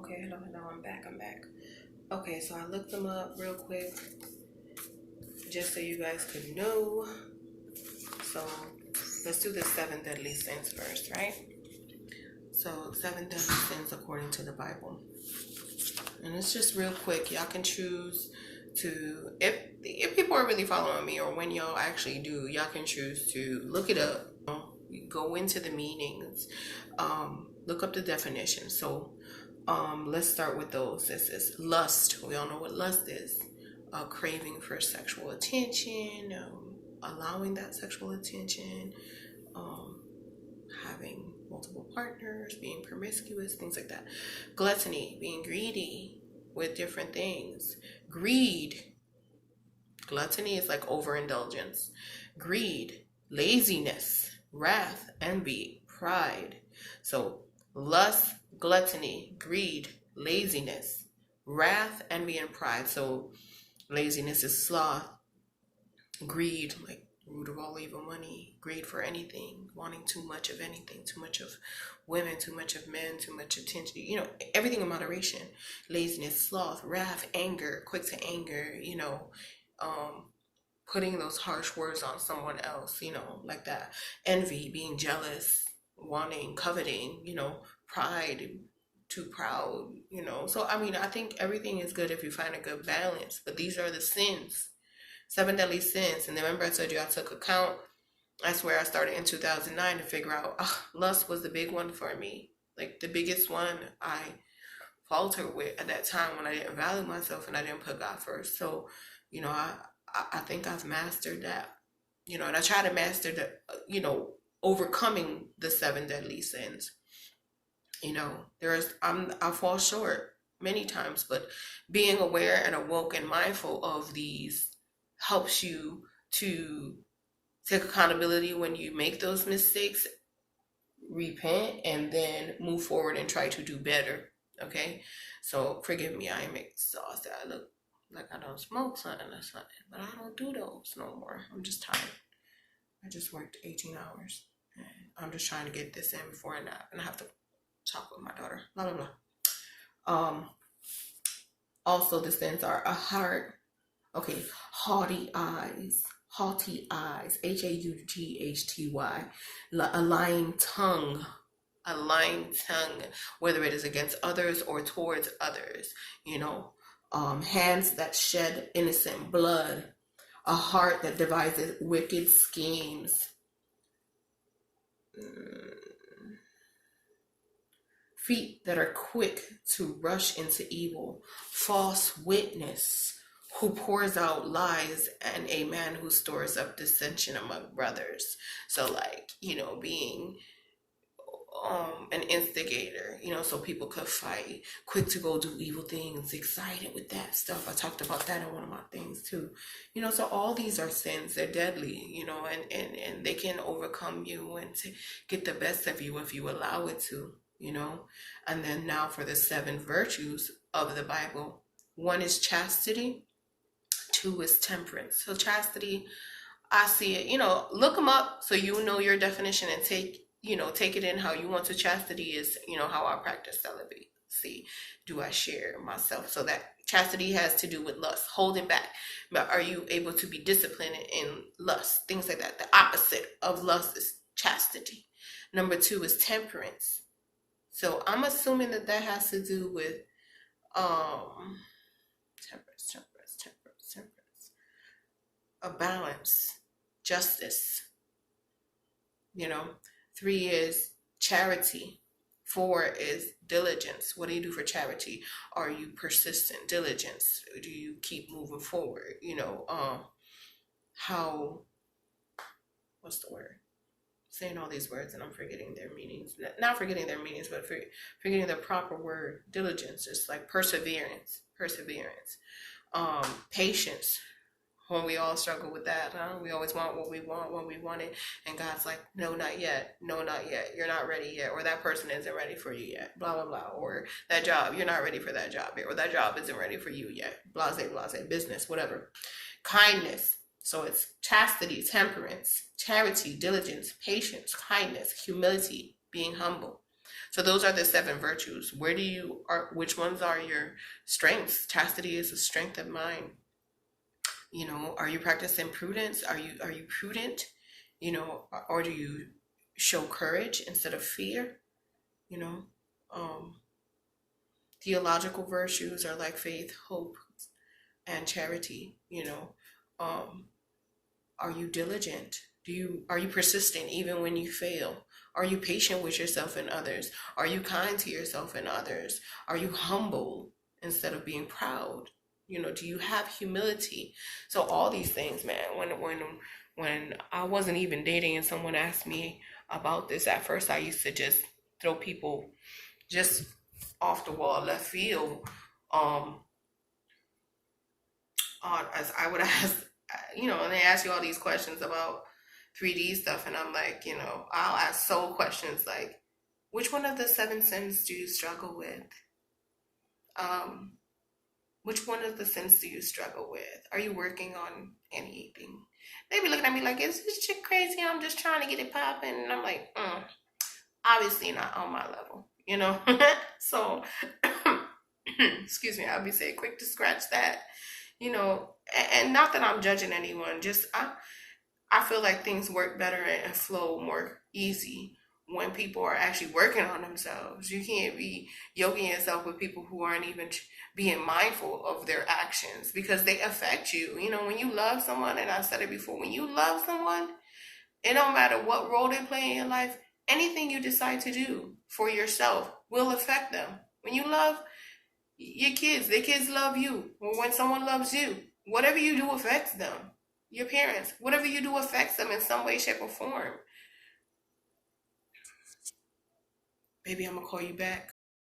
Okay, hello, I'm back. Okay, so I looked them up real quick just so you guys could know. So let's do the seven deadly sins first, right? So, seven deadly sins according to the Bible. And it's just real quick. Y'all can choose to, if people are really following me, or when y'all actually do, y'all can choose to look it up, go into the meanings, look up the definition. So let's start with those. This is lust. We all know what lust is. A craving for sexual attention, allowing that sexual attention, having multiple partners, being promiscuous, things like that. Gluttony, being greedy with different things. Greed. Gluttony is like overindulgence. Greed, laziness, wrath, envy, pride. So lust, gluttony, greed, laziness, wrath, envy, and pride. So laziness is sloth. Greed, like root of all evil, money, greed for anything, wanting too much of anything, too much of women, too much of men, too much attention, everything in moderation. Laziness, sloth, wrath, anger, quick to anger, putting those harsh words on someone else, like that. Envy, being jealous, wanting, coveting, pride, too proud, So, I think everything is good if you find a good balance, but these are the sins. Seven deadly sins. And remember I told you I took account. That's where I started in 2009 to figure out lust was the big one for me. Like the biggest one I faltered with at that time when I didn't value myself and I didn't put God first. So, I think I've mastered that. And I try to master the, overcoming the seven deadly sins. I fall short many times, but being aware and awoke and mindful of these helps you to take accountability when you make those mistakes, repent, and then move forward and try to do better. Okay? So forgive me, I am exhausted. I look like I don't smoke something or something, but I don't do those no more. I'm just tired. I just worked 18 hours. And I'm just trying to get this in before I nap. And I have to talk with my daughter. Blah, blah, blah. Also, the sins are a heart. Okay, haughty eyes, Haughty, a lying tongue, whether it is against others or towards others, hands that shed innocent blood, a heart that devises wicked schemes, feet that are quick to rush into evil, false witness, who pours out lies, and a man who stores up dissension among brothers. So being an instigator, so people could fight, quick to go do evil things, excited with that stuff. I talked about that in one of my things too. So all these are sins. They're deadly, and they can overcome you and to get the best of you if you allow it to, And then now for the seven virtues of the Bible. One is chastity. Two is temperance. So chastity, I see it, look them up so you know your definition and take it in how you want to. Chastity is, how I practice celibacy. Do I share myself? So that chastity has to do with lust, holding back. But are you able to be disciplined in lust? Things like that. The opposite of lust is chastity. Number two is temperance. So I'm assuming that has to do with temperance. A balance, justice. Three is charity. Four is diligence. What do you do for charity? Are you persistent? Diligence. Do you keep moving forward? What's the word? Saying all these words and I'm forgetting their meanings. Not forgetting their meanings, but forgetting the proper word. Diligence, just like perseverance. Patience. When we all struggle with that, we always want what we want when we want it, and God's like, no, not yet, you're not ready yet, or that person isn't ready for you yet, blah, blah, blah, or that job, you're not ready for that job yet, or that job isn't ready for you yet, blase, business, whatever. Kindness, so it's chastity, temperance, charity, diligence, patience, kindness, humility, being humble. So those are the seven virtues. Which ones are your strengths? Chastity is a strength of mind. Are you practicing prudence? Are you prudent? Or do you show courage instead of fear? You know, um, theological virtues are like faith, hope, and charity. Um, are you diligent? Are you persistent even when you fail? Are you patient with yourself and others? Are you kind to yourself and others? Are you humble instead of being proud? Do you have humility? So all these things, man. When I wasn't even dating and someone asked me about this at first, I used to just throw people just off the wall, left field. Um, as I would ask, and they ask you all these questions about 3D stuff, and I'm like, I'll ask soul questions like, which one of the seven sins do you struggle with? Um, which one of the sins do you struggle with? Are you working on anything? They be looking at me like, is this chick crazy? I'm just trying to get it popping. And I'm like, obviously not on my level. So, excuse me, I'll be saying quick to scratch that, and not that I'm judging anyone, just I feel like things work better and flow more easy when people are actually working on themselves. You can't be yoking yourself with people who aren't even being mindful of their actions because they affect you. When you love someone, and I've said it before, when you love someone, it don't matter what role they play in your life, anything you decide to do for yourself will affect them. When you love your kids, their kids love you. Or when someone loves you, whatever you do affects them. Your parents, whatever you do affects them in some way, shape, or form. Baby, I'm gonna call you back.